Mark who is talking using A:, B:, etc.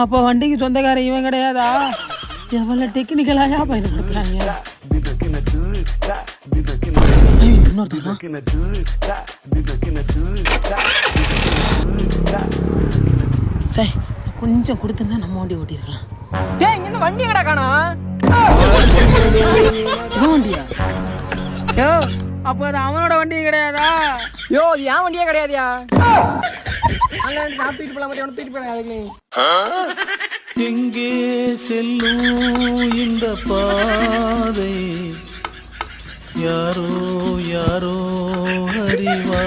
A: அப்போ வண்டிக்கு சொந்தக்காரன் இவன் கிடையாதா? எவ்வளவு டெக்னிக்கலாயா பயன்படுத்துறாங்க. சரி, கொஞ்சம் கொடுத்துருந்தா நம்ம வண்டி ஓட்டிருக்கலாம்.
B: இங்க வண்டி கடை காணா
A: வண்டியா? யோ, அப்போ அது அவனோட வண்டியும் கிடையாதா?
B: யோ, இது என் வண்டியே கிடையாதுயா. நான் தூக்கிட்டு போலாம், தூக்கிட்டு போலாம்.
C: எங்கே செல்லும் இந்த பாதை யாரோ யாரோ அறிவா.